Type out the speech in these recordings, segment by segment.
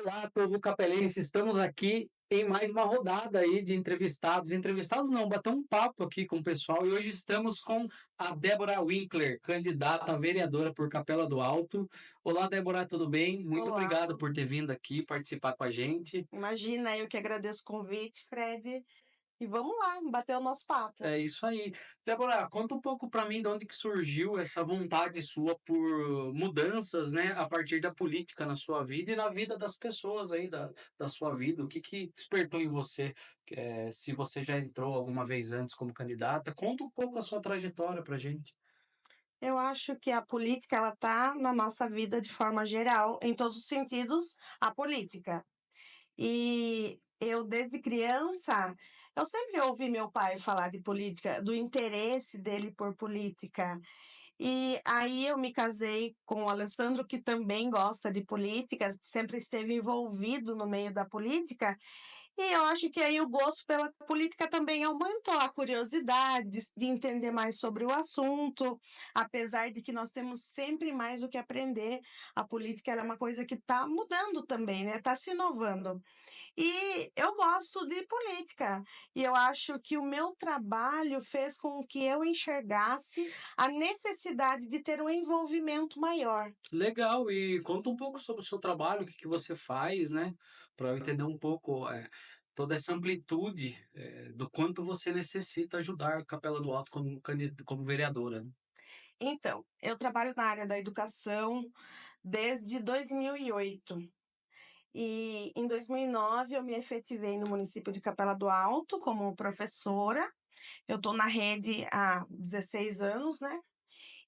Olá, povo capelense, estamos aqui em mais uma rodada aí de entrevistados. Entrevistados não, bater um papo aqui com o pessoal e hoje estamos com a Débora Winkler, candidata a vereadora por Capela do Alto. Olá, Débora, tudo bem? Muito Olá, obrigado por ter vindo aqui participar com a gente. imagina, eu que agradeço o convite, Fred. E vamos lá, bater o nosso papo. É isso aí. Débora, conta um pouco para mim de onde que surgiu essa vontade sua por mudanças, né, a partir da política na sua vida e na vida das pessoas aí da sua vida. O que que despertou em você? Se você já entrou alguma vez antes como candidata, conta um pouco a sua trajetória pra gente. Eu acho que a política ela tá na nossa vida de forma geral, em todos os sentidos, a política. E eu desde criança, eu sempre ouvi meu pai falar de política, do interesse dele por política. E aí eu me casei com o Alessandro, que também gosta de política, sempre esteve envolvido no meio da política. E eu acho que aí o gosto pela política também aumentou a curiosidade de entender mais sobre o assunto, apesar de que nós temos sempre mais o que aprender. A política ela é uma coisa que está mudando também, né? Está se inovando. E eu gosto de política. E eu acho que o meu trabalho fez com que eu enxergasse a necessidade de ter um envolvimento maior. Legal, e conta um pouco sobre o seu trabalho, o que que você faz, né, para eu entender um pouco, toda essa amplitude, do quanto você necessita ajudar a Capela do Alto como vereadora, né. Então, eu trabalho na área da educação desde 2008. E em 2009 eu me efetivei no município de Capela do Alto como professora. Eu estou na rede há 16 anos, né?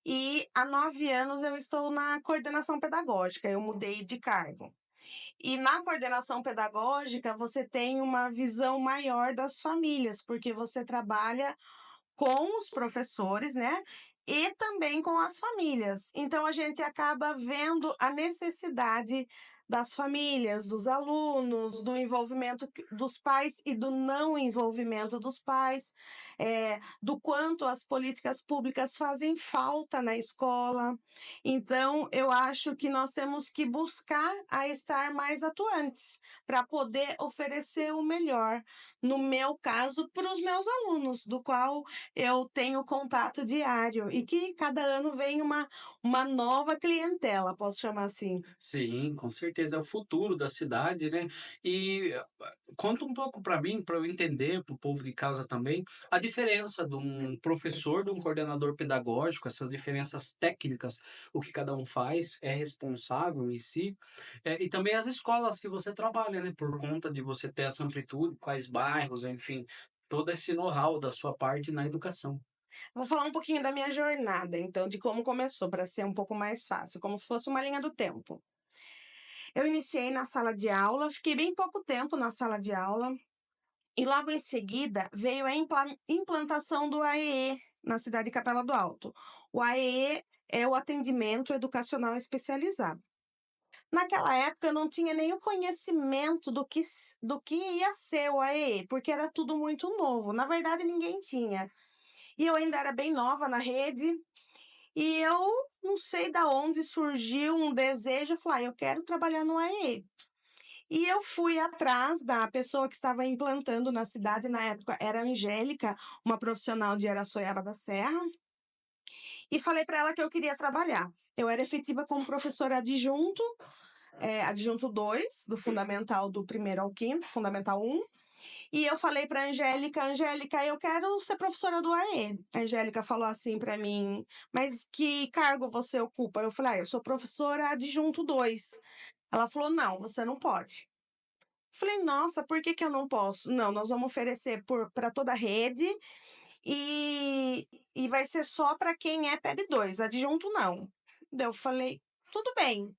E há 9 anos eu estou na coordenação pedagógica, eu mudei de cargo. E na coordenação pedagógica você tem uma visão maior das famílias, porque você trabalha com os professores, né? E também com as famílias. Então a gente acaba vendo a necessidade das famílias, dos alunos, do envolvimento dos pais e do não envolvimento dos pais, do quanto as políticas públicas fazem falta na escola. Então, eu acho que nós temos que buscar a estar mais atuantes para poder oferecer o melhor, no meu caso, para os meus alunos, do qual eu tenho contato diário e que cada ano vem uma nova clientela, posso chamar assim. Sim, com certeza, é o futuro da cidade, né. E conta um pouco para mim, para eu entender, para o povo de casa também, a diferença de um professor, de um coordenador pedagógico, essas diferenças técnicas, o que cada um faz, é responsável em si, e também as escolas que você trabalha, né, por conta de você ter essa amplitude, quais bairros, enfim, todo esse know-how da sua parte na educação. Vou falar um pouquinho da minha jornada, então, de como começou, para ser um pouco mais fácil, como se fosse uma linha do tempo. Eu iniciei na sala de aula, fiquei bem pouco tempo na sala de aula, e logo em seguida veio a implantação do AEE na cidade de Capela do Alto. O AEE é o atendimento educacional especializado. Naquela época eu não tinha nenhum conhecimento do que ia ser o AEE, porque era tudo muito novo. Na verdade, ninguém tinha. E eu ainda era bem nova na rede, e eu não sei da onde surgiu um desejo, eu falei: "Ah, eu quero trabalhar no AEE". E eu fui atrás da pessoa que estava implantando na cidade, na época era a Angélica, uma profissional de Araçoiaba da Serra, e falei para ela que eu queria trabalhar. Eu era efetiva como professora adjunto, adjunto 2 do fundamental do primeiro ao quinto, fundamental um. E eu falei para Angélica: "Angélica, eu quero ser professora do AE". A Angélica falou assim para mim: "Mas que cargo você ocupa?". Eu falei: "Ah, eu sou professora adjunto 2". Ela falou: "Não, você não pode". Falei: "Nossa, por que que eu não posso?". "Não, nós vamos oferecer para toda a rede e vai ser só para quem é PEB 2, adjunto não". Daí eu falei: "Tudo bem".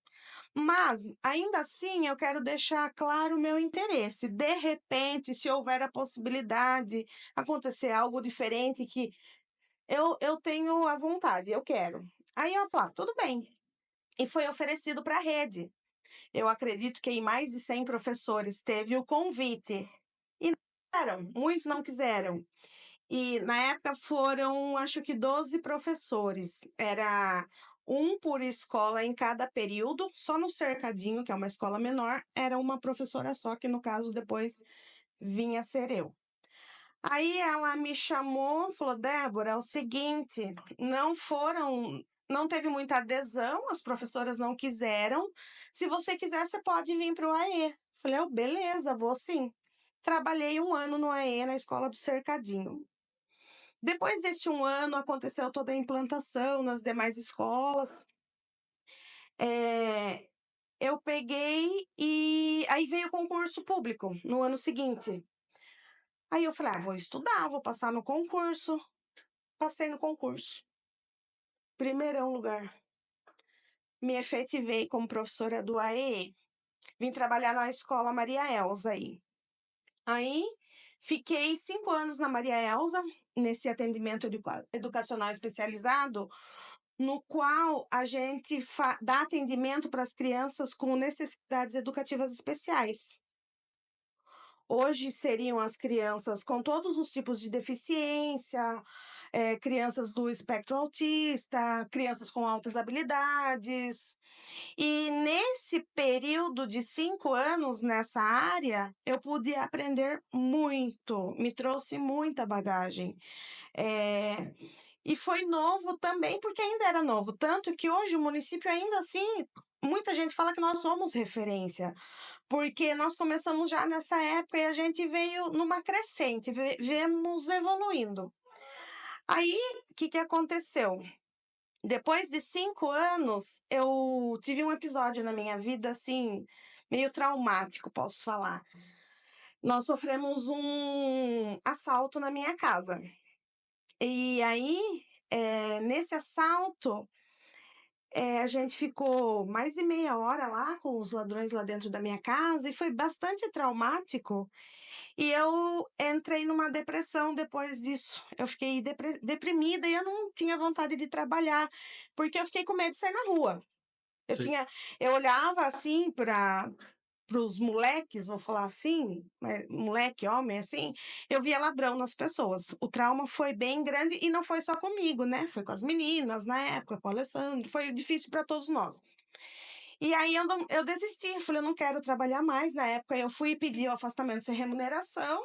Mas, ainda assim, eu quero deixar claro o meu interesse. De repente, se houver a possibilidade, acontecer algo diferente que eu tenho a vontade, eu quero. Aí ela falou: "Ah, tudo bem". E foi oferecido para a rede. Eu acredito que em mais de 100 professores teve o convite e não quiseram, muitos não quiseram. E na época foram, acho que 12 professores. Era um por escola em cada período, só no Cercadinho, que é uma escola menor, era uma professora só, que no caso depois vinha ser eu. Aí ela me chamou, falou: "Débora, é o seguinte, não teve muita adesão, as professoras não quiseram. Se você quiser, você pode vir para o AE". Falei: "Oh, beleza, vou sim". Trabalhei 1 ano no AE, na escola do Cercadinho. Depois desse 1 ano, aconteceu toda a implantação nas demais escolas. Eh, eu peguei e aí veio o concurso público no ano seguinte. Aí eu falei: "Ah, vou estudar, vou passar no concurso". Passei no concurso, primeirão lugar. Me efetivei como professora do AEE. Vim trabalhar na escola Maria Elza aí. Aí fiquei 5 anos na Maria Elza, nesse atendimento educacional especializado, no qual a gente dá atendimento para as crianças com necessidades educativas especiais. Hoje seriam as crianças com todos os tipos de deficiência, crianças do espectro autista, crianças com altas habilidades. E nesse período de 5 anos nessa área, eu pude aprender muito, me trouxe muita bagagem. Eh, e foi novo também, porque ainda era novo, tanto que hoje o município ainda assim, muita gente fala que nós somos referência, porque nós começamos já nessa época e a gente veio numa crescente, viemos evoluindo. Aí, o que que aconteceu? Depois de 5 anos, eu tive um episódio na minha vida, assim, meio traumático, posso falar. Nós sofremos um assalto na minha casa. E aí, nesse assalto, a gente ficou mais de meia hora lá com os ladrões lá dentro da minha casa e foi bastante traumático. E eu entrei numa depressão depois disso. Eu fiquei deprimida e eu não tinha vontade de trabalhar, porque eu fiquei com medo de sair na rua. Eu Sim. tinha eu olhava, assim, para os moleques, vou falar assim, moleque, homem, assim, eu via ladrão nas pessoas. O trauma foi bem grande e não foi só comigo, né, foi com as meninas na época, com o Alessandro, foi difícil para todos nós. E aí eu desisti, falei: "Eu não quero trabalhar mais". Na época eu fui pedir o afastamento sem remuneração,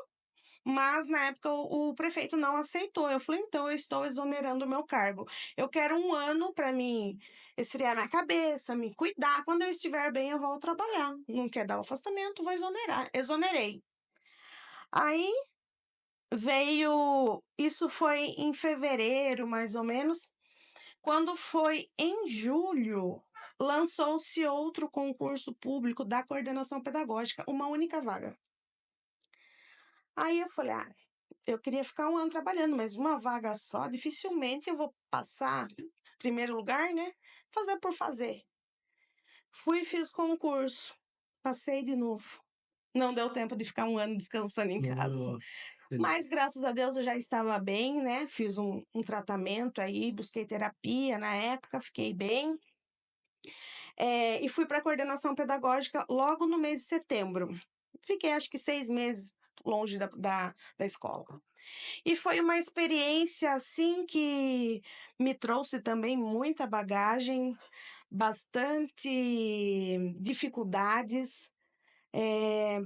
mas na época o prefeito não aceitou. Eu falei: "Então eu estou exonerando o meu cargo. Eu quero 1 ano para mim esfriar minha cabeça, me cuidar. Quando eu estiver bem, eu volto trabalhar. Não quer dar o afastamento, vou exonerar". Exonerei. Aí veio isso foi em fevereiro, mais ou menos. Quando foi em julho, lançou-se outro concurso público da coordenação pedagógica, uma única vaga. Aí eu falei: "Ah, eu queria ficar 1 ano trabalhando, mas uma vaga só, dificilmente eu vou passar primeiro lugar, né, fazer por fazer". Fui e fiz concurso, passei de novo. Não deu tempo de ficar 1 ano descansando em casa. Oh, entendi. Mas graças a Deus eu já estava bem, né, fiz um tratamento aí, busquei terapia na época, fiquei bem. E fui para a coordenação pedagógica logo no mês de setembro. Fiquei acho que 6 meses longe da escola. E foi uma experiência, assim, que me trouxe também muita bagagem, bastante dificuldades,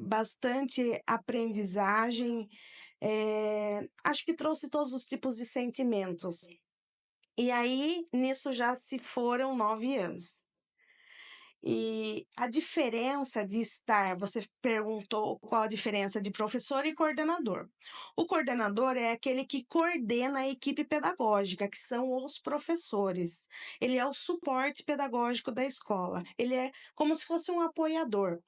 bastante aprendizagem, acho que trouxe todos os tipos de sentimentos. E aí, nisso já se foram 9 anos. E a diferença de estar você perguntou qual a diferença de professor e coordenador. O coordenador é aquele que coordena a equipe pedagógica, que são os professores. Ele é o suporte pedagógico da escola. Ele é como se fosse um apoiador.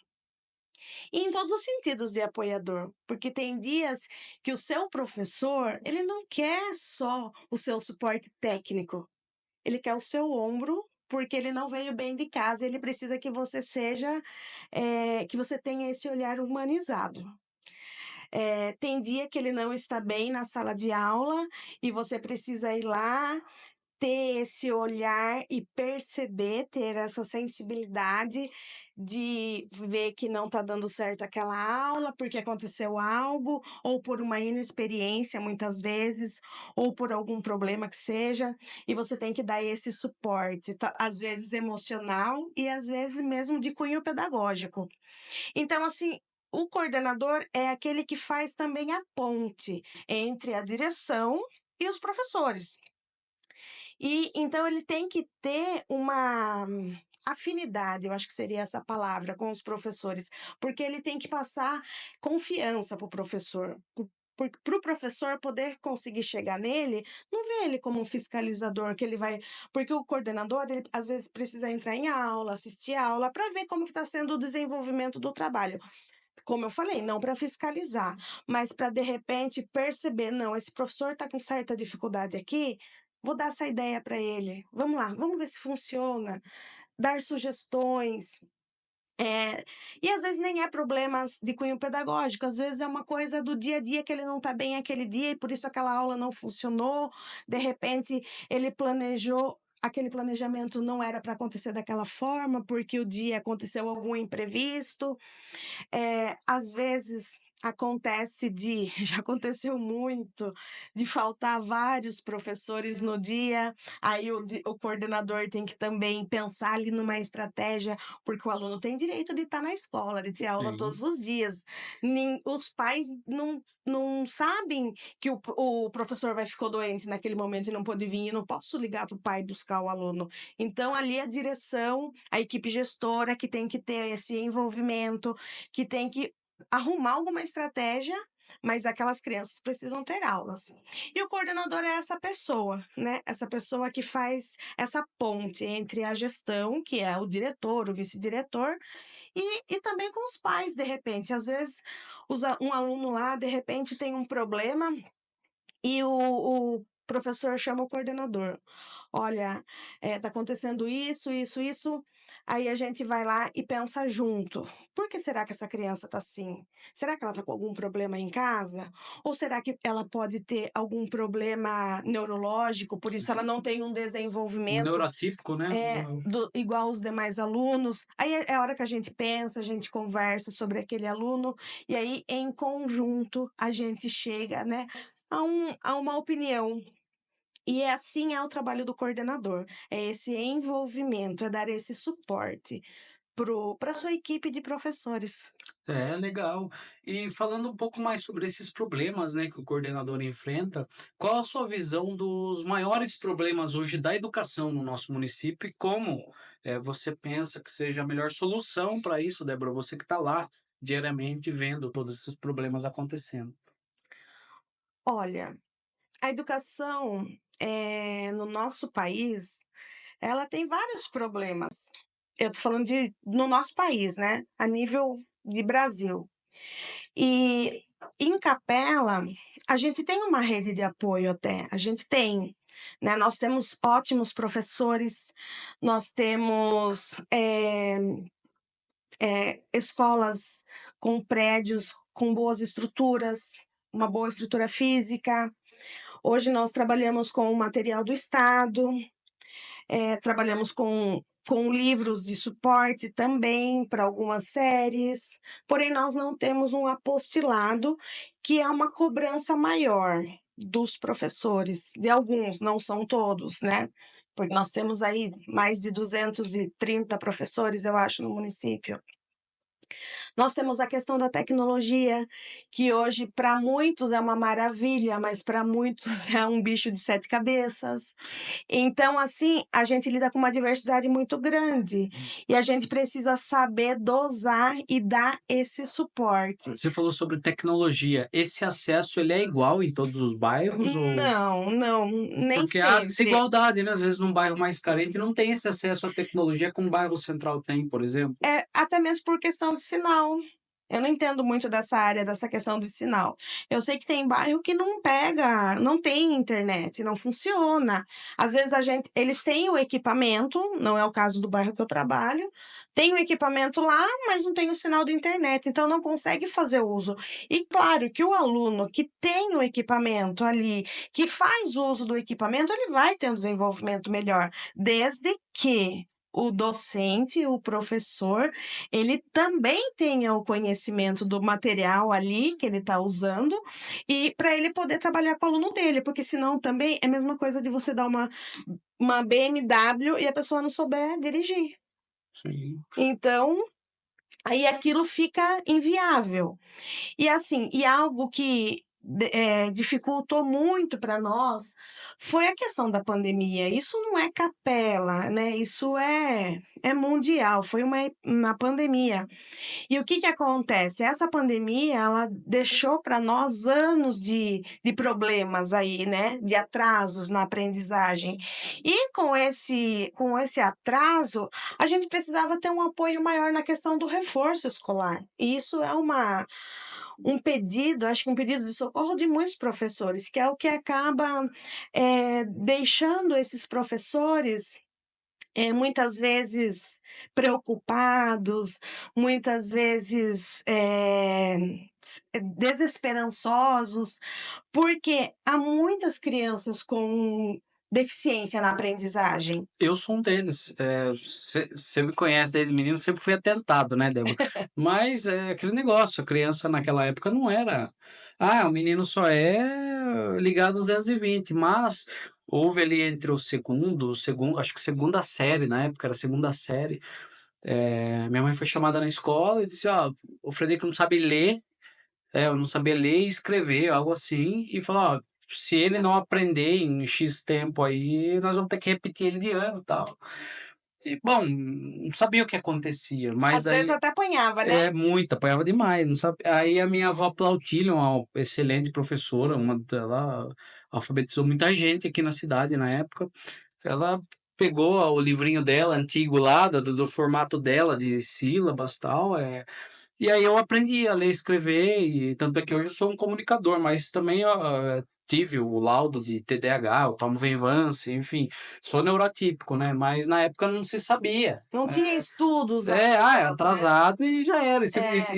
E em todos os sentidos de apoiador, porque tem dias que o seu professor, ele não quer só o seu suporte técnico, ele quer o seu ombro, porque ele não veio bem de casa, ele precisa que você seja, que você tenha esse olhar humanizado. Tem dia que ele não está bem na sala de aula e você precisa ir lá ter esse olhar e perceber, ter essa sensibilidade de ver que não está dando certo aquela aula, porque aconteceu algo, ou por uma inexperiência, muitas vezes, ou por algum problema que seja, e você tem que dar esse suporte, às vezes emocional e às vezes mesmo de cunho pedagógico. Então, assim, o coordenador é aquele que faz também a ponte entre a direção e os professores. E então ele tem que ter uma afinidade, eu acho que seria essa palavra, com os professores, porque ele tem que passar confiança para o professor. Para o professor poder conseguir chegar nele, não vê ele como um fiscalizador que ele vai. Porque o coordenador, ele às vezes precisa entrar em aula, assistir aula, para ver como que está sendo o desenvolvimento do trabalho. Como eu falei, não para fiscalizar, mas para de repente perceber, não, esse professor está com certa dificuldade aqui, vou dar essa ideia para ele. Vamos lá, vamos ver se funciona. Dar sugestões. E às vezes nem é problemas de cunho pedagógico, às vezes é uma coisa do dia a dia que ele não está bem aquele dia e por isso aquela aula não funcionou. De repente, ele planejou, aquele planejamento não era para acontecer daquela forma, porque o dia aconteceu algum imprevisto. Às vezes acontece de já aconteceu muito, de faltar vários professores no dia, aí o coordenador tem que também pensar ali numa estratégia, porque o aluno tem direito de estar na escola, de ter aula Sim. todos os dias. Os pais não sabem que o professor ficou doente naquele momento e não pôde vir, e não posso ligar para o pai buscar o aluno. Então ali a direção, a equipe gestora que tem que ter esse envolvimento, que tem que arrumar alguma estratégia, mas aquelas crianças precisam ter aulas. E o coordenador é essa pessoa, né? Essa pessoa que faz essa ponte entre a gestão, que é o diretor, o vice-diretor, e também com os pais, de repente. Às vezes, um aluno lá, de repente, tem um problema e o professor chama o coordenador. Olha, está acontecendo isso, isso, isso. Aí a gente vai lá e pensa junto. Por que será que essa criança está assim? Será que ela está com algum problema em casa? Ou será que ela pode ter algum problema neurológico, por isso ela não tem um Um desenvolvimento neurotípico, né? igual os demais alunos? Aí é a hora que a gente pensa, a gente conversa sobre aquele aluno, e aí, em conjunto, a gente chega, né, a uma opinião. E é assim é o trabalho do coordenador, é esse envolvimento, é dar esse suporte para a sua equipe de professores. É, legal. E falando um pouco mais sobre esses problemas, né, que o coordenador enfrenta, qual a sua visão dos maiores problemas hoje da educação no nosso município e como você pensa que seja a melhor solução para isso, Débora? Você que está lá diariamente vendo todos esses problemas acontecendo. Olha, a educação, no nosso país, ela tem vários problemas. Eu tô falando de no nosso país, né, a nível de Brasil. E em Capela, a gente tem uma rede de apoio até, a gente tem, né, nós temos ótimos professores, nós temos, escolas com prédios com boas estruturas, uma boa estrutura física. Hoje nós trabalhamos com o material do estado, trabalhamos com livros de suporte também para algumas séries, porém nós não temos um apostilado, que é uma cobrança maior dos professores, de alguns, não são todos, né, porque nós temos aí mais de 230 professores, eu acho, no município. Nós temos a questão da tecnologia, que hoje para muitos é uma maravilha, mas para muitos é um bicho de 7 cabeças. Então, assim, a gente lida com uma diversidade muito grande e a gente precisa saber dosar e dar esse suporte. Você falou sobre tecnologia. Esse acesso ele é igual em todos os bairros ou Não, não, nem porque há sempre. desigualdade, né? Às vezes num bairro mais carente não tem esse acesso à tecnologia como o bairro central tem, por exemplo. É, até mesmo por questão de sinal. Eu não entendo muito dessa área, dessa questão de sinal. Eu sei que tem bairro que não pega, não tem internet, não funciona. Às vezes eles têm o equipamento, não é o caso do bairro que eu trabalho, tem o equipamento lá, mas não tem o sinal da internet, então não consegue fazer uso. E claro que o aluno que tem o equipamento ali, que faz uso do equipamento, ele vai ter um desenvolvimento melhor, desde que o docente, o professor, ele também tenha o conhecimento do material ali que ele está usando e para ele poder trabalhar com o aluno dele, porque senão também é a mesma coisa de você dar uma BMW e a pessoa não souber dirigir. Sim. Então, aí aquilo fica inviável. E assim, e algo que dificultou muito para nós foi a questão da pandemia. Isso não é capela, né? Isso é mundial, foi uma pandemia. E o que que acontece? Essa pandemia, ela deixou para nós anos de problemas aí, né? De atrasos na aprendizagem. E com esse atraso, a gente precisava ter um apoio maior na questão do reforço escolar. E isso é um pedido, acho que um pedido de socorro de muitos professores, que é o que acaba deixando esses professores muitas vezes preocupados, muitas vezes desesperançosos, porque há muitas crianças com deficiência na aprendizagem. Eu sou um deles. Você me conhece desde menino, sempre fui atentado, né, Débora? Mas é aquele negócio, a criança naquela época não era. Ah, o menino só é ligado 220, mas houve ali entre o segundo, acho que segunda série, na época era segunda série. Minha mãe foi chamada na escola e disse: Ó, o Frederico não sabe ler, eu não sabia ler e escrever, algo assim, e falou: Ó, se ele não aprender em X tempo aí, nós vamos ter que repetir ele de ano e tal. E, bom, não sabia o que acontecia, mas Às vezes daí até apanhava, né? muito, apanhava demais, não sabe. Aí a minha avó Plautília, uma excelente professora, ela alfabetizou muita gente aqui na cidade na época. Ela pegou o livrinho dela antigo lá, do formato dela, de sílabas e tal, e aí eu aprendi a ler e escrever, e tanto é que hoje eu sou um comunicador, mas também tive o laudo de TDAH, eu tomo Venvance, enfim, sou neurotípico, né? Mas na época não se sabia. Não tinha estudos É atrás, né? atrasado e já era. E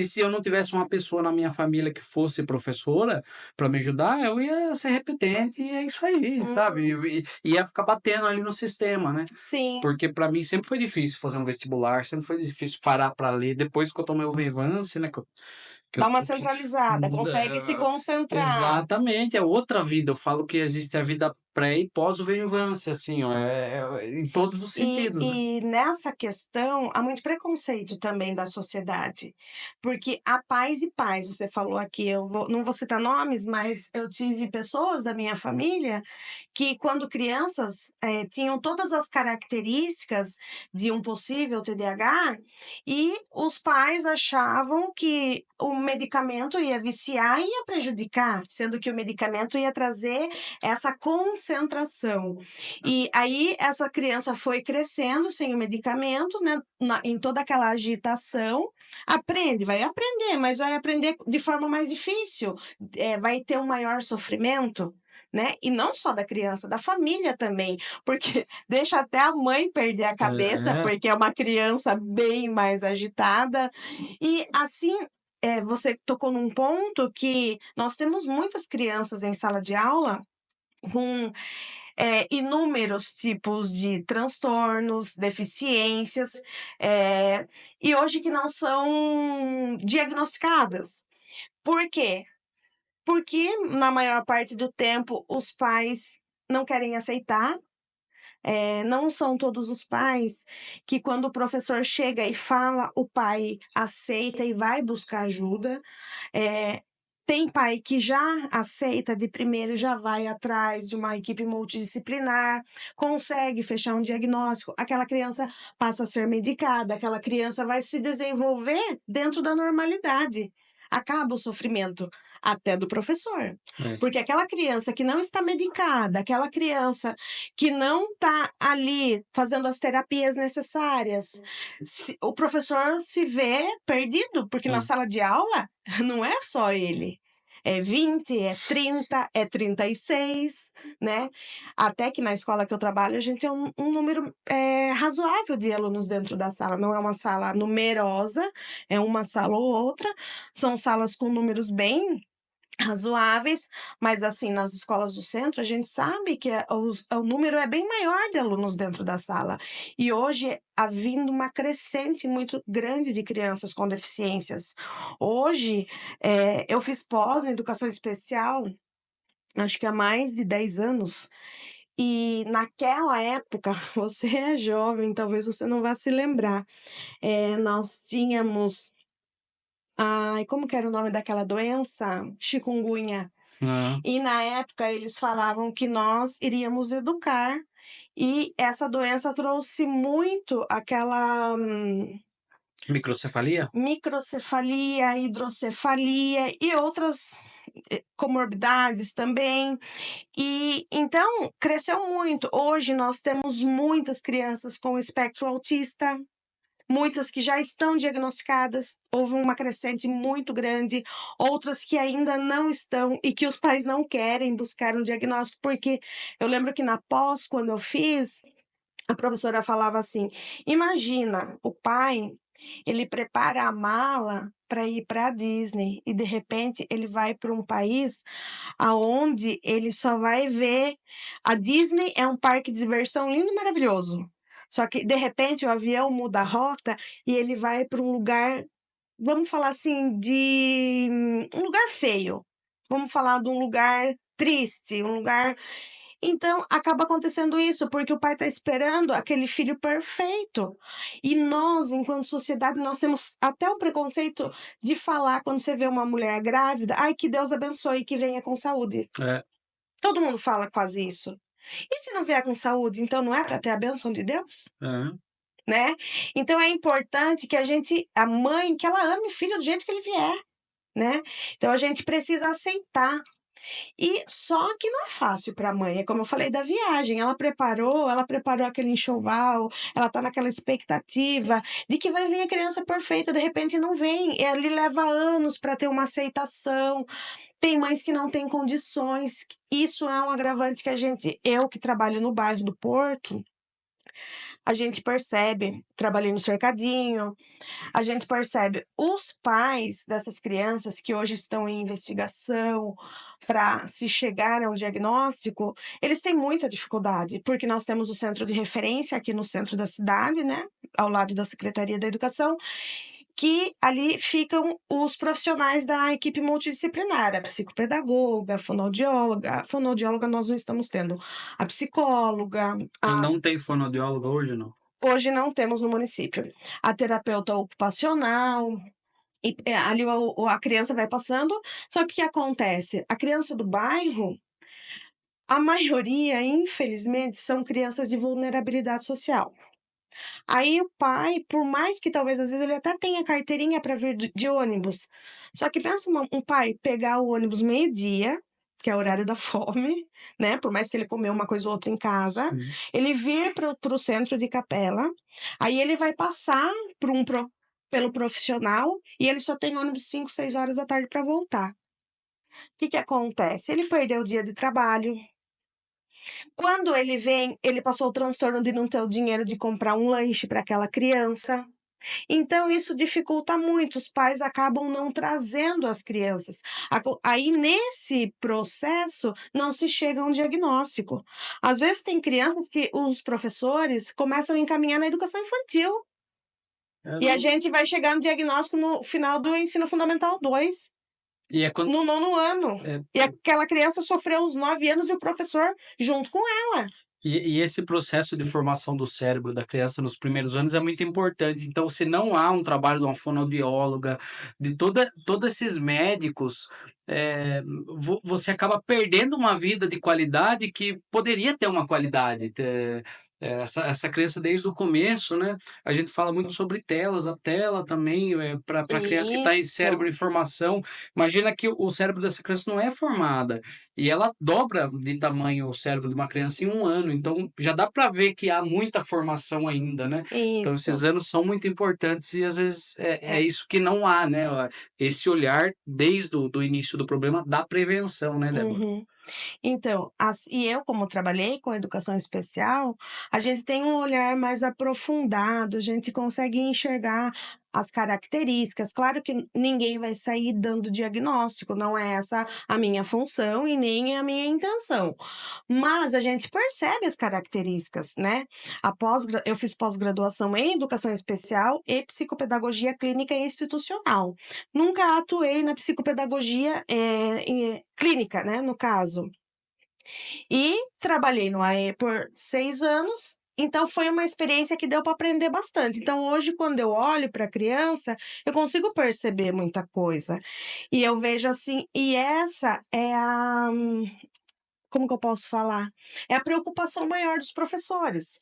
se É. eu não tivesse uma pessoa na minha família que fosse professora para me ajudar, eu ia ser repetente e é isso aí, sabe? Uhum. E ia ficar batendo ali no sistema, né? Sim, Porque para mim sempre foi difícil fazer um vestibular, sempre foi difícil parar para ler. Depois que eu tomei o Vivance, né? dá uma Que centralizada, consegue se concentrar. exatamente, é outra vida. Eu falo que existe a vida pré e pós o Vivance, assim, ó, em todos os E sentidos, né? e nessa questão, há muito preconceito também da sociedade, porque há pais e pais, você falou aqui, eu não vou citar nomes, mas eu tive pessoas da minha família que quando crianças, tinham todas as características de um possível TDAH, e os pais achavam que o medicamento ia viciar e ia prejudicar, sendo que o medicamento ia trazer essa concentração. E aí essa criança foi crescendo sem o medicamento, né, em toda aquela agitação, vai aprender, mas vai aprender de forma mais difícil, vai ter um maior sofrimento, né? E não só da criança, da família também, porque deixa até a mãe perder a cabeça, É, porque é uma criança bem mais agitada. E assim, você tocou num ponto que nós temos muitas crianças em sala de aula com inúmeros tipos de transtornos, deficiências, e hoje que não são diagnosticadas. Por quê? Porque, na maior parte do tempo, os pais não querem aceitar. Não são todos os pais que, quando o professor chega e fala, o pai aceita e vai buscar ajuda. Eh, Tem pai que já aceita de primeiro, já vai atrás de uma equipe multidisciplinar, consegue fechar um diagnóstico, aquela criança passa a ser medicada, aquela criança vai se desenvolver dentro da normalidade. Acaba o sofrimento até do professor, é. porque aquela criança que não está medicada, aquela criança que não está ali fazendo as terapias necessárias, o professor se vê perdido, porque na É. sala de aula não é só ele. é 20, é 30, é 36, né? Até que na escola que eu trabalho, a gente tem um número razoável de alunos dentro da sala. Não é uma sala numerosa, é uma sala ou outra. São salas com números bem razoáveis, mas assim, nas escolas do centro, a gente sabe que o número é bem maior de alunos dentro da sala. E hoje há vindo uma crescente muito grande de crianças com deficiências. Hoje, eu fiz pós em educação especial, acho que há mais de 10 anos, e naquela época, você é jovem, talvez você não vá se lembrar, nós tínhamos, ai, como que era o nome daquela doença? Chikungunya. Hã. E na época eles falavam que nós iríamos educar, e essa doença trouxe muito aquela Microcefalia? microcefalia, hidrocefalia e outras comorbidades também. E então cresceu muito. Hoje nós temos muitas crianças com espectro autista, muitas que já estão diagnosticadas, houve uma crescente muito grande, outras que ainda não estão e que os pais não querem buscar um diagnóstico, porque eu lembro que na pós, quando eu fiz, a professora falava assim: imagina, o pai, ele prepara a mala para ir para a Disney e de repente ele vai para um país aonde ele só vai ver a Disney é um parque de diversão lindo e maravilhoso. Só que de repente o avião muda a rota e ele vai para um lugar, vamos falar assim, de um lugar feio. Vamos falar de um lugar triste, um lugar então, acaba acontecendo isso, porque o pai está esperando aquele filho perfeito. E nós, enquanto sociedade, nós temos até o preconceito de falar quando você vê uma mulher grávida: "Ai, que Deus abençoe, que venha com saúde". É, Todo mundo fala quase isso. E se não vier com saúde, então não é para ter a bênção de Deus? é. Né? Então é importante que a mãe, que ela ame o filho do jeito que ele vier, né? Então a gente precisa aceitar e só que não é fácil para a mãe, é como eu falei da viagem, ela preparou aquele enxoval, ela tá naquela expectativa de que vai vir a criança perfeita, de repente não vem, e ali leva anos para ter uma aceitação. Tem mães que não têm condições, isso é um agravante que eu que trabalho no bairro do Porto, a gente percebe, trabalhei no Cercadinho, a gente percebe os pais dessas crianças que hoje estão em investigação para se chegar a um diagnóstico, eles têm muita dificuldade, porque nós temos o centro de referência aqui no centro da cidade, né, ao lado da Secretaria da Educação, que ali ficam os profissionais da equipe multidisciplinar, a psicopedagoga, a fonoaudióloga nós não estamos tendo, a psicóloga, E a não tem fonoaudiólogo hoje, não? hoje não temos no município, a terapeuta ocupacional, e, ali a criança vai passando, só que o que acontece? A criança do bairro, a maioria, infelizmente, são crianças de vulnerabilidade social. Aí o pai, por mais que talvez às vezes ele até tenha carteirinha para vir de ônibus, só que pensa um pai pegar o ônibus meio-dia, que é o horário da fome, né, por mais que ele comeu uma coisa ou outra em casa, Sim. ele vir para o centro de Capela, aí ele vai passar por pelo profissional e ele só tem ônibus 5, 6 horas da tarde para voltar. O que que acontece? Ele perdeu o dia de trabalho, quando ele vem, ele passou o transtorno de não ter o dinheiro de comprar um lanche para aquela criança. Então isso dificulta muito, os pais acabam não trazendo as crianças. Aí nesse processo não se chega a um diagnóstico. Às vezes tem crianças que os professores começam a encaminhar na educação infantil, É, e a não. gente vai chegar no diagnóstico no final do ensino fundamental 2, E é quando. no nono ano. É, E aquela criança sofreu os 9 anos e o professor junto com ela. e esse processo de formação do cérebro da criança nos primeiros anos é muito importante. Então, se não há um trabalho de uma fonoaudióloga, de todos esses médicos, você acaba perdendo uma vida de qualidade que poderia ter uma qualidade. essa criança desde o começo, né, a gente fala muito sobre telas, a tela também, pra criança que está em Isso. cérebro em formação, imagina que o cérebro dessa criança não é formada, e ela dobra de tamanho o cérebro de uma criança em 1 ano, então já dá para ver que há muita formação ainda, né. Então esses Isso. anos são muito importantes e às vezes é É. isso que não há, né, esse olhar desde o do início do problema da prevenção, né, Débora? Uhum. Então, e eu como trabalhei com educação especial, a gente tem um olhar mais aprofundado, a gente consegue enxergar as características. Claro que ninguém vai sair dando diagnóstico, não é essa a minha função e nem a minha intenção. Mas a gente percebe as características, né? Eu fiz pós-graduação em educação especial e psicopedagogia clínica e institucional. Nunca atuei na psicopedagogia clínica, né, no caso. E trabalhei no AE por 6 anos, então foi uma experiência que deu para aprender bastante. Então hoje, quando eu olho para a criança, eu consigo perceber muita coisa. E eu vejo assim, e essa é como que eu posso falar? É a preocupação maior dos professores,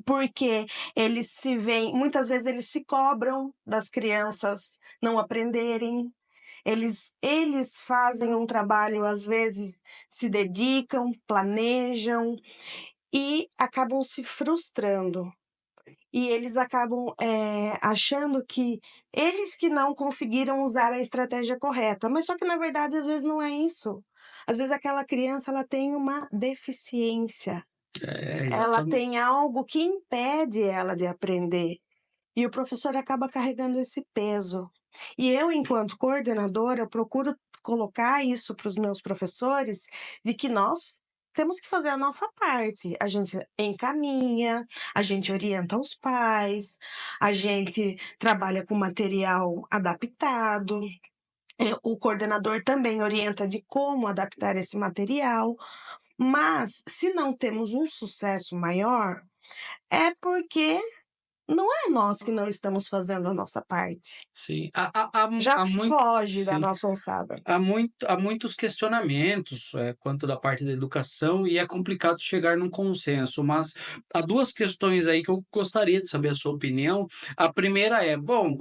porque eles se veem muitas vezes eles se cobram das crianças não aprenderem, eles fazem um trabalho, às vezes se dedicam, planejam e acabam se frustrando. E eles acabam, achando que eles que não conseguiram usar a estratégia correta, mas só que na verdade às vezes não é isso. Às vezes aquela criança ela tem uma deficiência, É, ela exatamente. tem algo que impede ela de aprender. E o professor acaba carregando esse peso. E eu, enquanto coordenadora, eu procuro colocar isso para os meus professores, de que nós temos que fazer a nossa parte. A gente encaminha, a gente orienta os pais, a gente trabalha com material adaptado, o coordenador também orienta de como adaptar esse material. Mas, se não temos um sucesso maior, é porque não é nós que não estamos fazendo a nossa parte. Sim, há Já há muito foge da sim. nossa alçada. Há muitos questionamentos, quanto da parte da educação e é complicado chegar num consenso, mas há 2 questões aí que eu gostaria de saber a sua opinião. A primeira é, bom,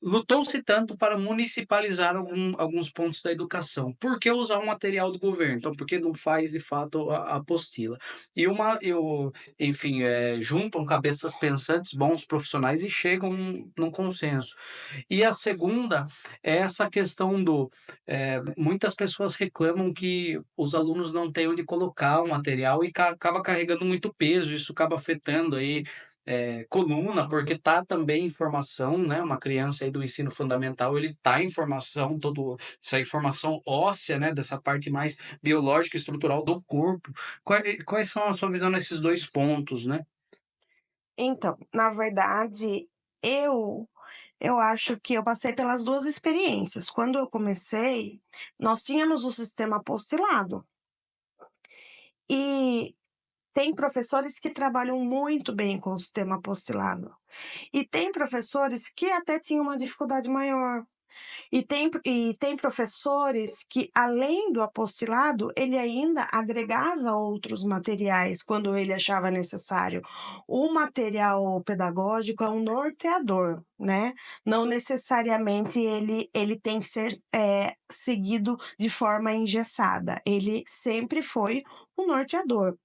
lutou-se tanto para municipalizar alguns pontos da educação, por que usar um material do governo? Então, por que não faz de fato a apostila? E enfim, juntam cabeças pensantes, bons profissionais e chegam num consenso. E a segunda é essa questão muitas pessoas reclamam que os alunos não têm onde colocar o material e acaba carregando muito peso, isso acaba afetando aí, coluna, porque tá também em formação, né, uma criança aí do ensino fundamental, ele tá em formação, todo essa informação óssea, né, dessa parte mais biológica e estrutural do corpo. Quais são a sua visão nesses 2 pontos, né? Então, na verdade, eu eu acho que eu passei pelas 2 experiências. Quando eu comecei, nós tínhamos o sistema apostilado, e tem professores que trabalham muito bem com o sistema apostilado, e tem professores que até tinham uma dificuldade maior. E tem professores que, além do apostilado, ele ainda agregava outros materiais quando ele achava necessário. O material pedagógico é um norteador, né, não necessariamente ele tem que ser, seguido de forma engessada, ele sempre foi um norteador.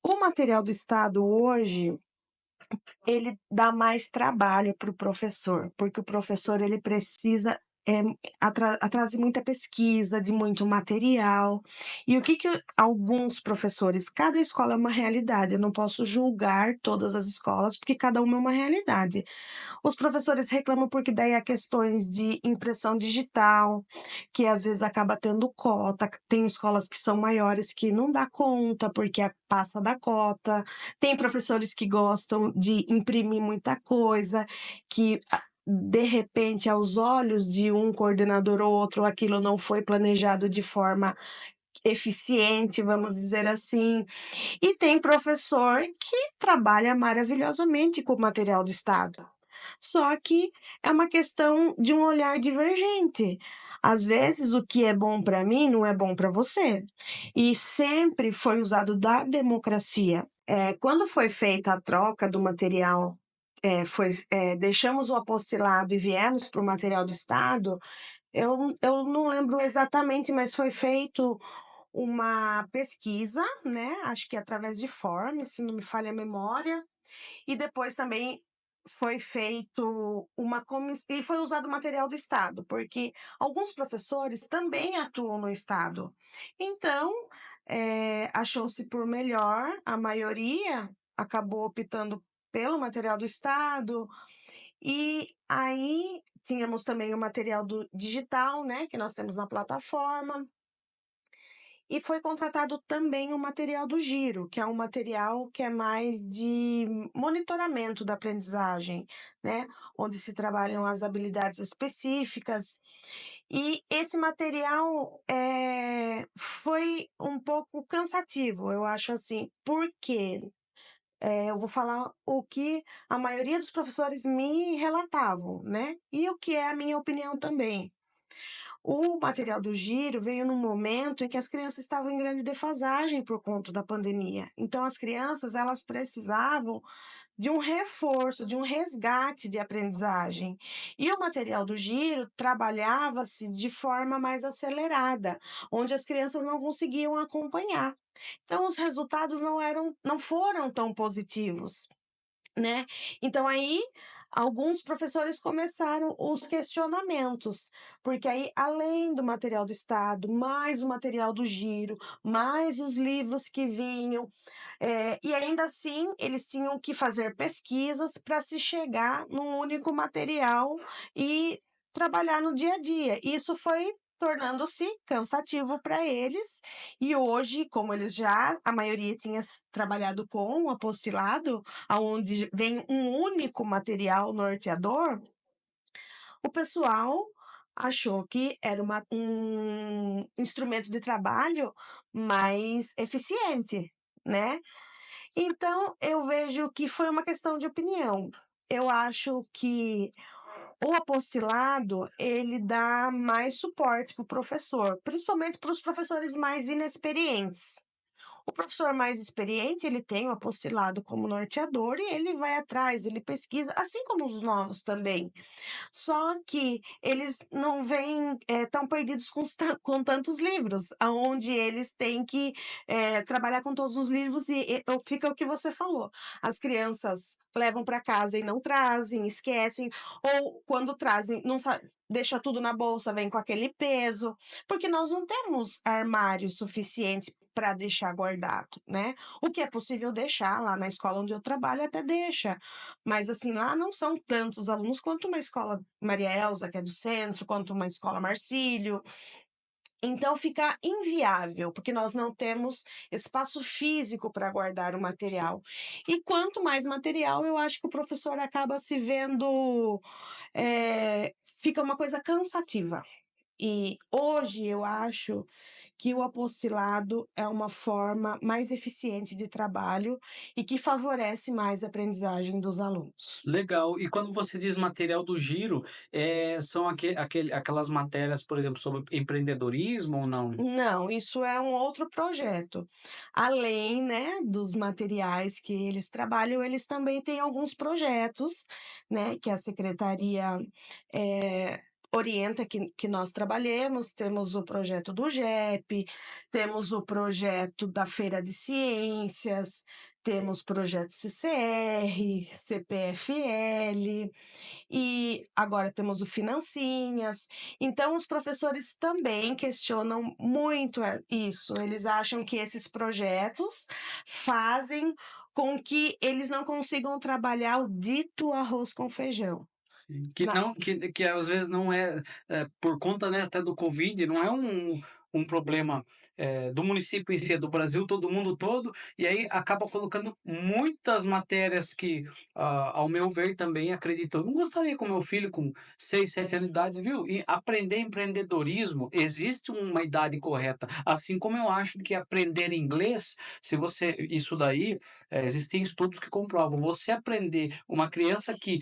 O material do Estado hoje ele dá mais trabalho para o professor, porque o professor ele precisa, atrás de muita pesquisa, de muito material. E o que que alguns professores cada escola é uma realidade, eu não posso julgar todas as escolas, porque cada uma é uma realidade. Os professores reclamam porque daí há questões de impressão digital, que às vezes acaba tendo cota, tem escolas que são maiores que não dá conta, porque passa da cota, tem professores que gostam de imprimir muita coisa, que de repente, aos olhos de um coordenador ou outro, aquilo não foi planejado de forma eficiente, vamos dizer assim. E tem professor que trabalha maravilhosamente com o material do Estado. Só que é uma questão de um olhar divergente. Às vezes o que é bom para mim não é bom para você. E sempre foi usado da democracia. Quando foi feita a troca do material, deixamos o apostilado e viemos para o material do Estado, eu não lembro exatamente, mas foi feito uma pesquisa, né, acho que através de forms, se não me falha a memória, e depois também foi feito uma comiss e foi usado material do Estado, porque alguns professores também atuam no Estado. Então, achou-se por melhor, a maioria acabou optando pelo material do Estado, e aí tínhamos também o material do digital, né, que nós temos na plataforma, e foi contratado também o material do Giro, que é um material que é mais de monitoramento da aprendizagem, né, onde se trabalham as habilidades específicas. E esse material, foi um pouco cansativo, eu acho assim, porque, eu vou falar o que a maioria dos professores me relatavam, né, e o que é a minha opinião também. O material do Giro veio num momento em que as crianças estavam em grande defasagem por conta da pandemia. Então as crianças, elas precisavam de um reforço, de um resgate de aprendizagem. E o material do Giro trabalhava-se de forma mais acelerada, onde as crianças não conseguiam acompanhar. Então os resultados não foram tão positivos. Né. Então aí, alguns professores começaram os questionamentos, porque aí além do material do Estado, mais o material do Giro, mais os livros que vinham, e ainda assim eles tinham que fazer pesquisas para se chegar num único material e trabalhar no dia a dia. Isso foi tornando-se cansativo para eles, e hoje, como eles já a maioria tinha trabalhado com o apostilado, aonde vem um único material norteador, o pessoal achou que era um instrumento de trabalho mais eficiente, né. Então eu vejo que foi uma questão de opinião. Eu acho que o apostilado, ele dá mais suporte para o professor, principalmente para os professores mais inexperientes. O professor mais experiente, ele tem o apostilado como norteador e ele vai atrás, ele pesquisa, assim como os novos também. Só que eles não vêm, tão perdidos com tantos livros, aonde eles têm que, trabalhar com todos os livros e fica o que você falou, as crianças levam para casa e não trazem, esquecem, ou quando trazem não sabe, deixa tudo na bolsa, vem com aquele peso, porque nós não temos armário suficiente para deixar guardado, né. O que é possível deixar, lá na escola onde eu trabalho até deixa, mas assim, lá não são tantos alunos quanto uma escola Maria Elza, que é do centro, quanto uma escola Marcílio. Então fica inviável, porque nós não temos espaço físico para guardar o material. E quanto mais material, eu acho que o professor acaba se vendo, fica uma coisa cansativa. E hoje eu acho que o apostilado é uma forma mais eficiente de trabalho e que favorece mais a aprendizagem dos alunos. Legal. E quando você diz material do Giro, são aquelas matérias, por exemplo, sobre empreendedorismo ou não? Não, isso é um outro projeto. Além, né, dos materiais que eles trabalham, eles também têm alguns projetos, né, que a secretaria, eh, orienta que nós trabalhemos. Temos o projeto do GEP, temos o projeto da Feira de Ciências, temos projeto CCR, CPFL. E agora temos o Financinhas. Então os professores também questionam muito isso, eles acham que esses projetos fazem com que eles não consigam trabalhar o dito arroz com feijão. Sim, que Na não que às vezes não é, por conta, né, até do Covid, não é um problema, do município em si, é do Brasil, todo mundo todo, e aí acaba colocando muitas matérias que, ao meu ver também acredito, eu não gostaria com meu filho com 6 7 anos de idade, viu, e aprender empreendedorismo, existe uma idade correta, assim como eu acho que aprender inglês, se você isso daí, existem estudos que comprovam, você aprender uma criança que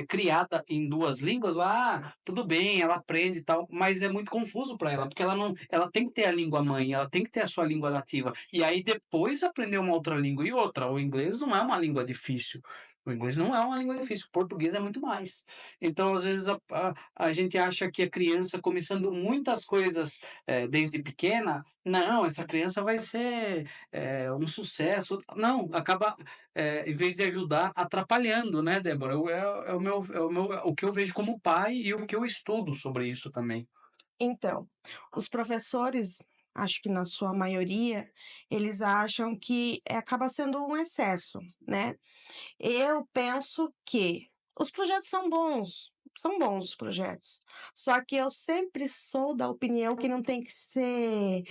criada em 2 línguas lá, tudo bem, ela aprende e tal, mas é muito confuso para ela, porque ela tem que ter a língua mãe, ela tem que ter a sua língua nativa, e aí depois aprender uma outra língua. E outra, o inglês não é uma língua difícil, o inglês não é uma língua difícil, o português é muito mais. Então, às vezes, a gente acha que a criança começando muitas coisas, desde pequena, não, essa criança vai ser, um sucesso. Não, acaba, em vez de ajudar, atrapalhando, né, Débora? O que eu vejo como pai e o que eu estudo sobre isso também. Então, os professores, acho que na sua maioria, eles acham que acaba sendo um excesso, né. Eu penso que os projetos são bons os projetos, só que eu sempre sou da opinião que não tem que ser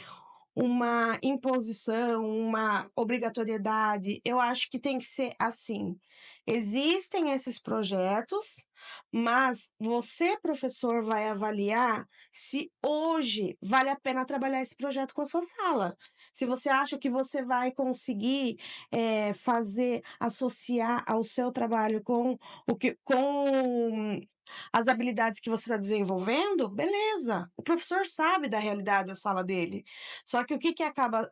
uma imposição, uma obrigatoriedade. Eu acho que tem que ser assim: existem esses projetos, mas você, professor, vai avaliar se hoje vale a pena trabalhar esse projeto com a sua sala. Se você acha que você vai conseguir, fazer associar ao seu trabalho com as habilidades que você está desenvolvendo, beleza. O professor sabe da realidade da sala dele. Só que o que que acaba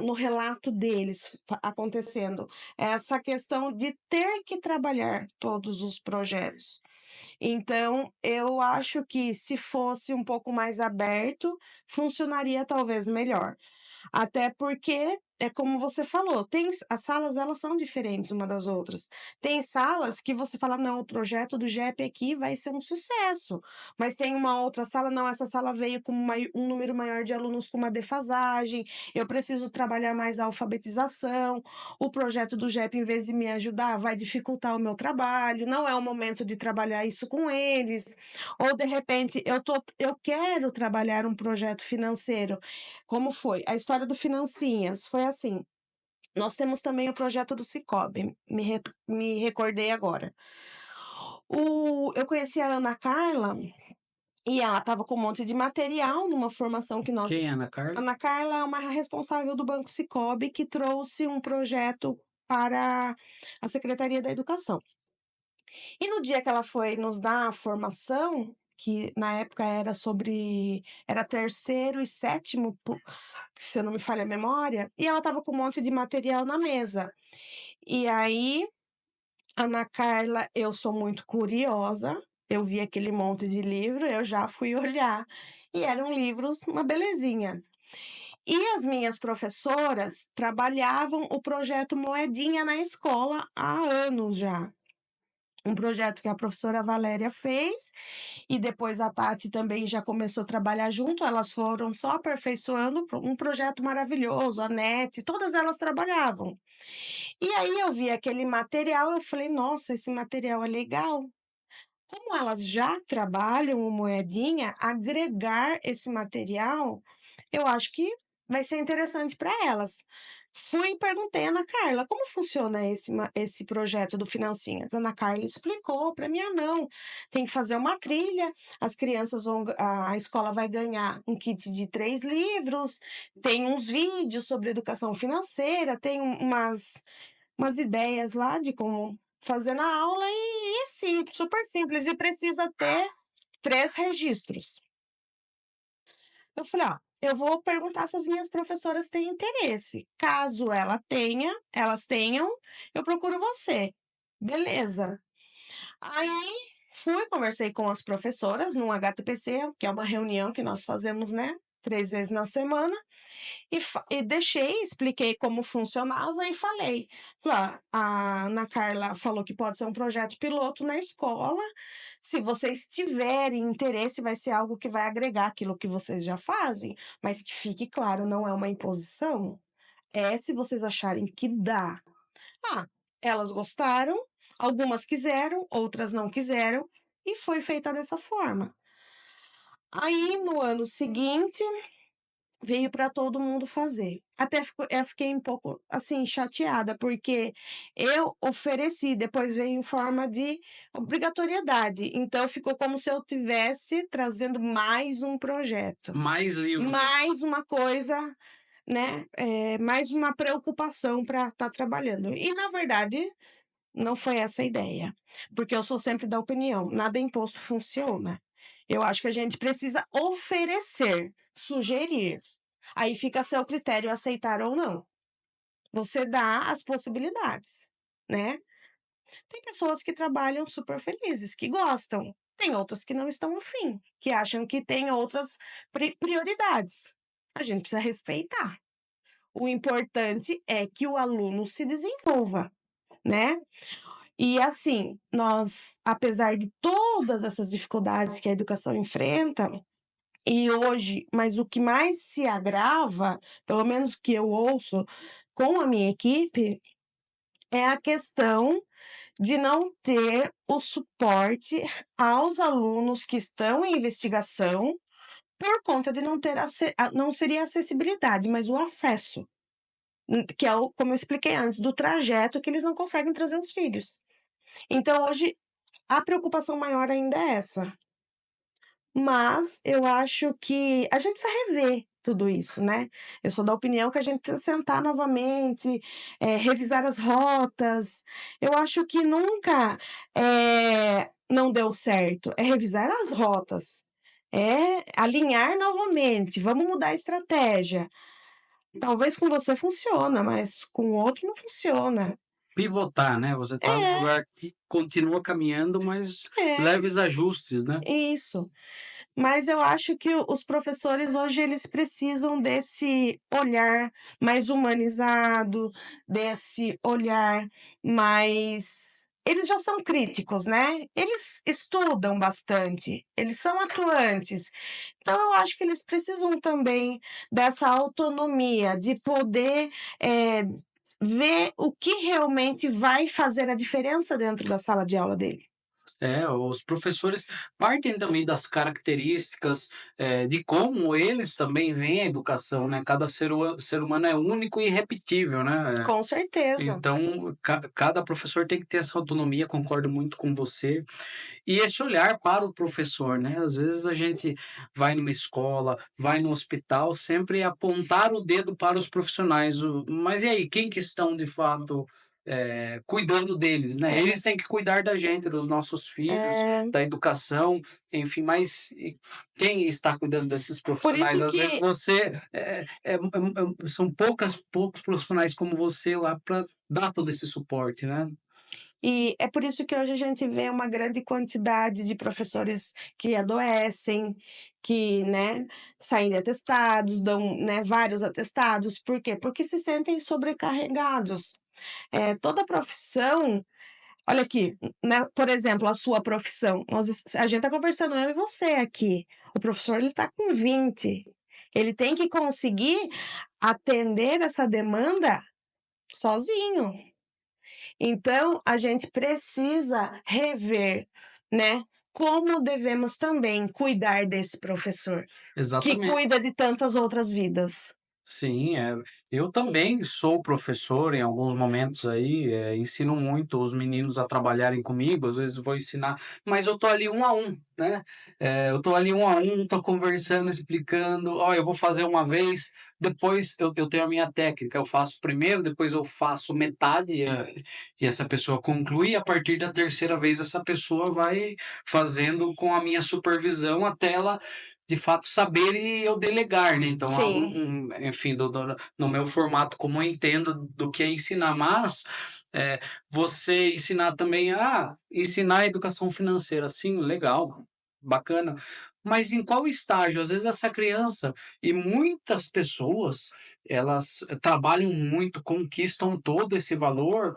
no relato deles acontecendo? Essa questão de ter que trabalhar todos os projetos. Então, eu acho que se fosse um pouco mais aberto, funcionaria talvez melhor. Até porque, é como você falou, as salas elas são diferentes uma das outras. Tem salas que você fala: "Não, o projeto do GEP aqui vai ser um sucesso", mas tem uma outra sala: "Não, essa sala veio com um número maior de alunos com uma defasagem, eu preciso trabalhar mais a alfabetização, o projeto do GEP, em vez de me ajudar, vai dificultar o meu trabalho, não é o momento de trabalhar isso com eles". Ou, de repente, eu quero trabalhar um projeto financeiro, como foi? A história do Financinhas foi assim: nós temos também o projeto do Cicobi, me recordei agora. Eu conheci a Ana Carla e ela estava com um monte de material numa formação que Quem é nós. Ana Carla? Ana Carla é uma responsável do Banco Cicobi que trouxe um projeto para a Secretaria da Educação. E no dia que ela foi nos dar a formação, que na época era terceiro e sétimo, se eu não me falha a memória, e ela estava com um monte de material na mesa. E aí, Ana Carla, eu sou muito curiosa, eu vi aquele monte de livro, eu já fui olhar, e eram livros uma belezinha. E as minhas professoras trabalhavam o projeto Moedinha na escola há anos já. Um projeto que a professora Valéria fez, e depois a Tati também já começou a trabalhar junto, elas foram só aperfeiçoando um projeto maravilhoso, a NET, todas elas trabalhavam. E aí eu vi aquele material, eu falei: "Nossa, esse material é legal". Como elas já trabalham o Moedinha, agregar esse material, eu acho que vai ser interessante para elas. Fui e perguntei à Ana Carla: "Como funciona esse projeto do Financinhas?". A Ana Carla explicou para mim: "Ah, não, tem que fazer uma trilha, as crianças vão a escola vai ganhar um kit de 3 livros, tem uns vídeos sobre educação financeira, tem umas ideias lá de como fazer na aula e é simples, super simples, e precisa ter 3 registros". Eu falei: "Ó, eu vou perguntar se as minhas professoras têm interesse, caso elas tenham, eu procuro você". Beleza. Aí fui, conversei com as professoras num HTPC, que é uma reunião que nós fazemos, né, 3 vezes na semana. E deixei, expliquei como funcionava e falei: "Ó, a Ana Carla falou que pode ser um projeto piloto na escola, se vocês tiverem interesse, vai ser algo que vai agregar aquilo que vocês já fazem, mas que fique claro, não é uma imposição, é se vocês acharem que dá". Ah, elas gostaram, algumas quiseram, outras não quiseram, e foi feita dessa forma. Aí, no ano seguinte, veio para todo mundo fazer. Até eu fiquei um pouco, assim, chateada, porque eu ofereci, depois veio em forma de obrigatoriedade, então ficou como se eu tivesse trazendo mais um projeto, Mais livros. mais uma coisa, né, mais uma preocupação para estar trabalhando. E, na verdade, não foi essa a ideia, porque eu sou sempre da opinião, nada imposto funciona. Eu acho que a gente precisa oferecer, sugerir, aí fica a seu critério aceitar ou não. Você dá as possibilidades, né. Tem pessoas que trabalham super felizes, que gostam, tem outras que não estão afim, que acham que tem outras prioridades. A gente precisa respeitar. O importante é que o aluno se desenvolva, né. E assim, nós, apesar de todas essas dificuldades que a educação enfrenta, e hoje, mas o que mais se agrava, pelo menos que eu ouço com a minha equipe, é a questão de não ter o suporte aos alunos que estão em investigação, por conta de não ter não seria a acessibilidade, mas o acesso, que é o como eu expliquei antes, do trajeto que eles não conseguem trazer os filhos. Então hoje, a preocupação maior ainda é essa. Mas eu acho que a gente precisa rever tudo isso, né. Eu sou da opinião que a gente precisa sentar novamente, revisar as rotas. Eu acho que nunca, não deu certo, é revisar as rotas, é alinhar novamente, vamos mudar a estratégia. Talvez com você funciona, mas com o outro não funciona. Pivotar, né, você tá num É, lugar que continua caminhando, mas é, leves ajustes, né. isso. Mas eu acho que os professores hoje eles precisam desse olhar mais humanizado, desse olhar mais, eles já são críticos, né, eles estudam bastante, eles são atuantes, então eu acho que eles precisam também dessa autonomia de poder, ver o que realmente vai fazer a diferença dentro da sala de aula dele. É, os professores partem também das características, de como eles também veem a educação, né, cada ser humano é único e irrepetível, né, Com certeza. então cada professor tem que ter essa autonomia, concordo muito com você. E esse olhar para o professor, né, às vezes a gente vai numa escola, vai no hospital, sempre apontar o dedo para os profissionais, mas e aí, quem que estão de fato, cuidando deles, né? É, Eles têm que cuidar da gente, dos nossos filhos, é. da educação, enfim, mas e quem está cuidando desses Por profissionais? isso Às vezes que você, são poucos profissionais como você lá para dar todo esse suporte, né? E é por isso que hoje a gente vê uma grande quantidade de professores que adoecem, que, né, saem de atestados, dão, né, vários atestados. Por quê? Porque se sentem sobrecarregados. Toda profissão, olha aqui, né, por exemplo, a sua profissão, a gente está conversando, eu e você aqui. O professor ele está com 20, ele tem que conseguir atender essa demanda sozinho. Então, a gente precisa rever, né, como devemos também cuidar desse professor, que Exatamente. cuida de tantas outras vidas. Sim, eu também sou professor em alguns momentos aí, ensino muito os meninos a trabalharem comigo, às vezes vou ensinar, mas eu tô ali um a um, né? Eu tô ali um a um, tô conversando, explicando, ó, eu vou fazer uma vez, depois eu tenho a minha técnica, eu faço primeiro, depois eu faço metade, e essa pessoa conclui, e a partir da terceira vez essa pessoa vai fazendo com a minha supervisão até ela de fato saber e eu delegar, né, então há Sim, enfim, no meu formato como eu entendo do que é ensinar, mas, você ensinar também, ensinar educação financeira, sim, legal, bacana, mas em qual estágio? Às vezes essa criança e muitas pessoas, elas trabalham muito, conquistam todo esse valor,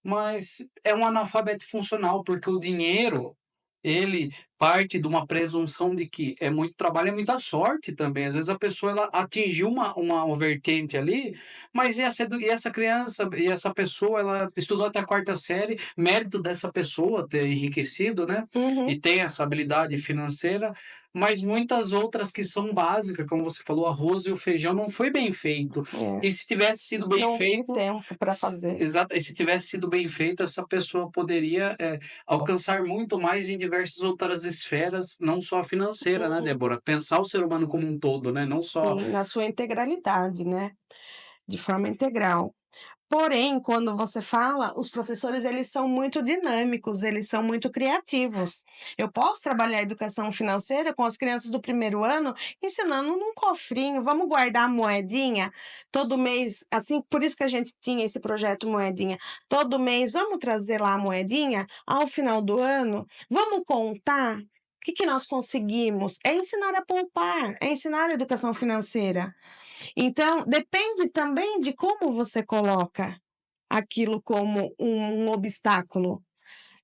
mas é um analfabeto funcional, porque o dinheiro, ele parte de uma presunção de que é muito trabalho, é muita sorte também. Às vezes a pessoa ela atingiu uma vertente ali, mas e essa criança e essa pessoa, ela estudou até a quarta série, mérito dessa pessoa ter enriquecido, né, uhum, e tem essa habilidade financeira, mas muitas outras que são básicas, como você falou, o arroz e o feijão não foi bem feito. é. E se tivesse sido bem Não tive feito, tempo para fazer. exato, e se tivesse sido bem feito, essa pessoa poderia, alcançar muito mais em diversas outras esferas, não só a financeira, né, Uhum. Débora? Pensar o ser humano como um todo, né, não só Sim, na sua integralidade, né, de forma integral. Porém, quando você fala, os professores eles são muito dinâmicos, eles são muito criativos. Eu posso trabalhar a educação financeira com as crianças do primeiro ano, ensinando num cofrinho, vamos guardar a moedinha todo mês, assim, por isso que a gente tinha esse projeto Moedinha. Todo mês, vamos trazer lá a moedinha ao final do ano, vamos contar o que que nós conseguimos. É ensinar a poupar, é ensinar a educação financeira. Então, depende também de como você coloca aquilo como um obstáculo.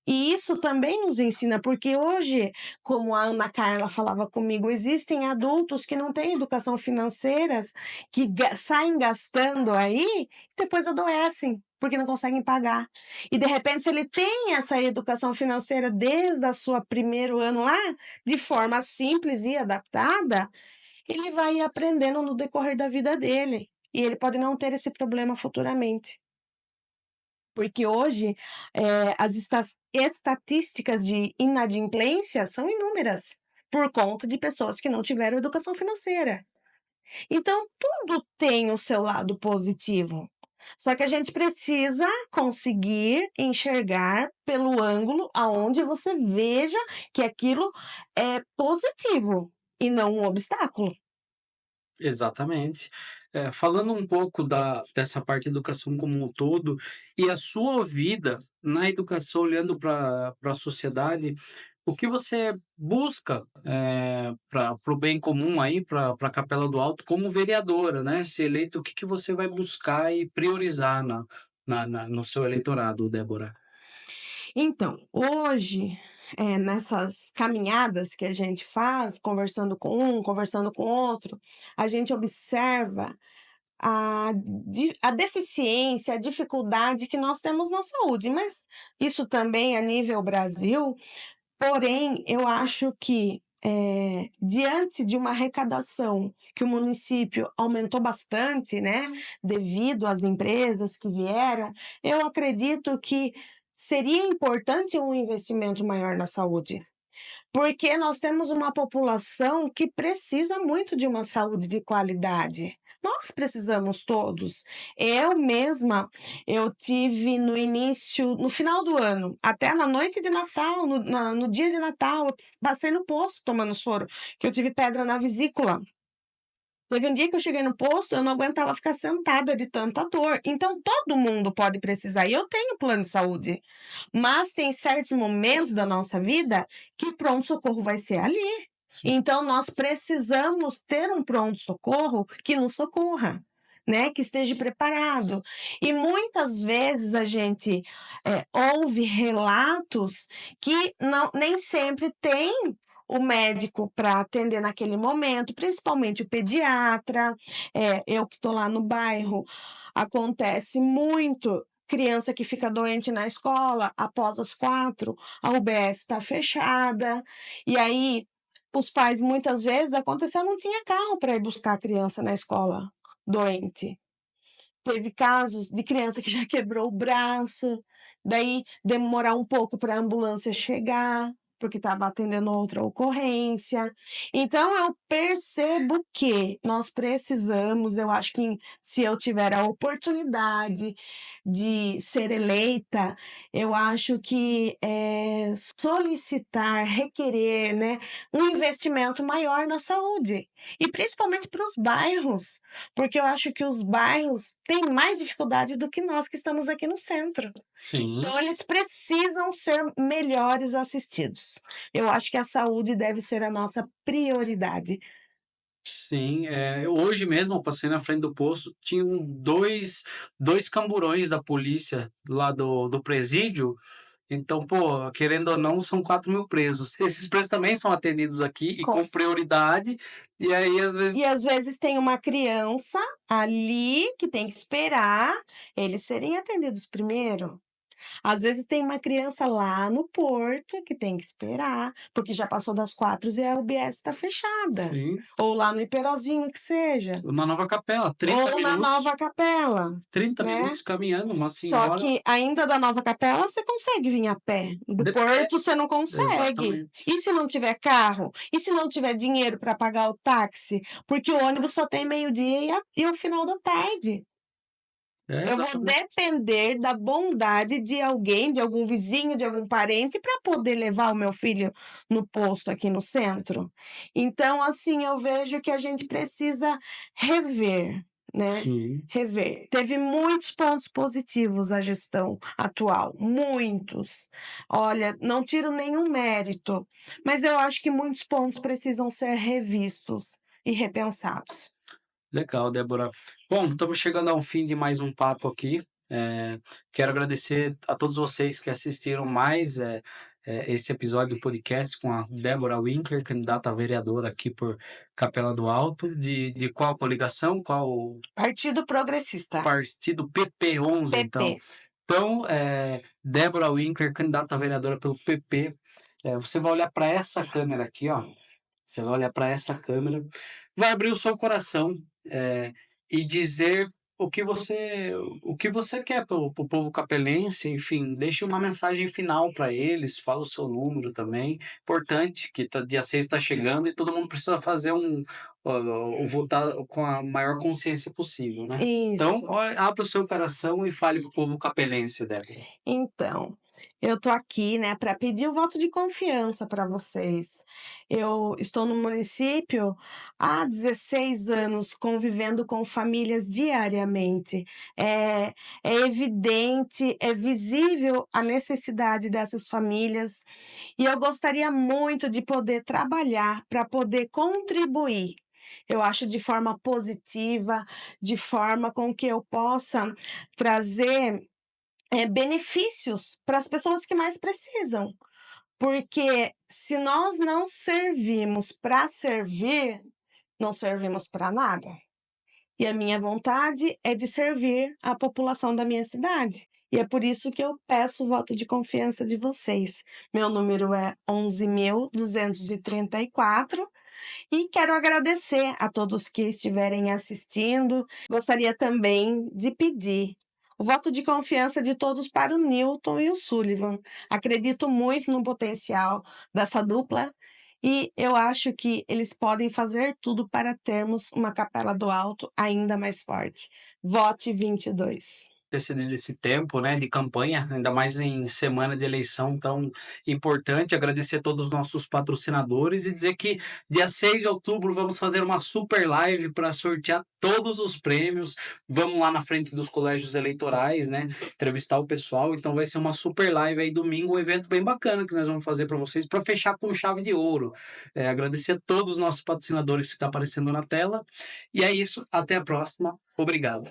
E isso também nos ensina, porque hoje, como a Ana Carla falava comigo, existem adultos que não têm educação financeira, que saem gastando aí e depois adoecem, porque não conseguem pagar. E de repente, se ele tem essa educação financeira desde a sua primeiro ano lá, de forma simples e adaptada, ele vai aprendendo no decorrer da vida dele, e ele pode não ter esse problema futuramente. Porque hoje, as estatísticas de inadimplência são inúmeras, por conta de pessoas que não tiveram educação financeira. Então tudo tem o seu lado positivo, só que a gente precisa conseguir enxergar pelo ângulo aonde você veja que aquilo é positivo e não um obstáculo. Exatamente. Falando um pouco dessa parte de educação como um todo, e a sua vida na educação olhando para a sociedade, o que você busca, para o bem comum aí, pra Capela do Alto, como vereadora, né, se eleita, o que que você vai buscar e priorizar no seu eleitorado, Débora? Então, hoje, nessas caminhadas que a gente faz, conversando com um, conversando com outro, a gente observa a deficiência, a dificuldade que nós temos na saúde, mas isso também a nível Brasil. Porém, eu acho que, diante de uma arrecadação que o município aumentou bastante, né, devido às empresas que vieram, eu acredito que seria importante um investimento maior na saúde. Porque nós temos uma população que precisa muito de uma saúde de qualidade. Nós precisamos todos. Eu mesma, eu tive no final do ano, até na noite de Natal, no dia de Natal, eu passei no posto tomando soro, que eu tive pedra na vesícula. Teve um dia que eu cheguei no posto, eu não aguentava ficar sentada de tanta dor. Então todo mundo pode precisar, e eu tenho plano de saúde, mas tem certos momentos da nossa vida que o pronto-socorro vai ser ali. Sim. Então nós precisamos ter um pronto-socorro que nos socorra, né, que esteja preparado. E muitas vezes a gente, ouve relatos que não nem sempre tem o médico para atender naquele momento, principalmente o pediatra. Eu que estou lá no bairro, acontece muito criança que fica doente na escola após as 4, a UBS está fechada, e aí os pais muitas vezes aconteceu, não tinha carro para ir buscar a criança na escola doente. Teve casos de criança que já quebrou o braço, daí demorar um pouco para a ambulância chegar, porque estava atendendo outra ocorrência. Então eu percebo que nós precisamos, eu acho que se eu tiver a oportunidade de ser eleita, eu acho que, solicitar, requerer, né, um investimento maior na saúde, e principalmente para os bairros. Porque eu acho que os bairros têm mais dificuldade do que nós que estamos aqui no centro. Sim. Então eles precisam ser melhores assistidos. Eu acho que a saúde deve ser a nossa prioridade. Sim, hoje mesmo eu passei na frente do posto, tinham dois camburões da polícia lá do presídio, então, pô, querendo ou não, são 4.000 presos. Esses presos também são atendidos aqui e Com com prioridade, e aí às E vezes às vezes tem uma criança ali que tem que esperar eles serem atendidos primeiro. Às vezes tem uma criança lá no porto que tem que esperar, porque já passou das 4 e a UBS está fechada. sim, Ou lá no Hiperozinho que seja, na Nova Capela, 30 ou na minutos Nova Capela, 30 né. minutos caminhando, uma Só senhora que ainda da Nova Capela você consegue vir a pé, do de pé, porto você não consegue. exatamente. E se não tiver carro? E se não tiver dinheiro para pagar o táxi? Porque o ônibus só tem meio-dia e o final da tarde. É, Eu vou exatamente. depender da bondade de alguém, de algum vizinho, de algum parente, para poder levar o meu filho no posto aqui no centro. Então, assim, eu vejo que a gente precisa rever, né, Sim, rever. Teve muitos pontos positivos a gestão atual, muitos. Olha, não tiro nenhum mérito, mas eu acho que muitos pontos precisam ser revistos e repensados. legal, Débora. Bom, estamos chegando ao fim de mais um papo aqui. Quero agradecer a todos vocês que assistiram mais esse episódio do podcast com a Débora Winkler, candidata a vereadora aqui por Capela do Alto. De qual coligação? Qual Partido Progressista, partido? PP11, então. PP. Então, Débora Winkler, candidata a vereadora pelo PP. Você vai olhar para essa câmera aqui, ó. Você vai olhar para essa câmera, vai abrir o seu coração, e dizer o que você quer para o povo capelense, enfim, deixe uma mensagem final para eles, fala o seu número também. Importante que dia 6 está chegando e todo mundo precisa fazer o votar com a maior consciência possível, né. Então, Isso. abra o seu coração e fale para o povo capelense, Débora. Então, eu tô aqui, né, para pedir o voto de confiança para vocês. Eu estou no município há 16 anos, convivendo com famílias diariamente. É, é evidente, é visível a necessidade dessas famílias, e eu gostaria muito de poder trabalhar para poder contribuir. Eu acho de forma positiva, de forma com que eu possa trazer benefícios para as pessoas que mais precisam, porque se nós não servimos para servir, não servimos para nada. E a minha vontade é de servir a população da minha cidade. E é por isso que eu peço o voto de confiança de vocês. Meu número é 11.234 e quero agradecer a todos que estiverem assistindo. Gostaria também de pedir o voto de confiança de todos para o Newton e o Sullivan. Acredito muito no potencial dessa dupla e eu acho que eles podem fazer tudo para termos uma Capela do Alto ainda mais forte. Vote 22. Ter cedido esse tempo, né, de campanha, ainda mais em semana de eleição tão importante. Agradecer a todos os nossos patrocinadores e dizer que dia 6 de outubro vamos fazer uma super live para sortear todos os prêmios. Vamos lá na frente dos colégios eleitorais, né, entrevistar o pessoal. Então vai ser uma super live aí domingo, um evento bem bacana que nós vamos fazer para vocês para fechar com chave de ouro. Agradecer a todos os nossos patrocinadores que está aparecendo na tela. E é isso, até a próxima. Obrigado.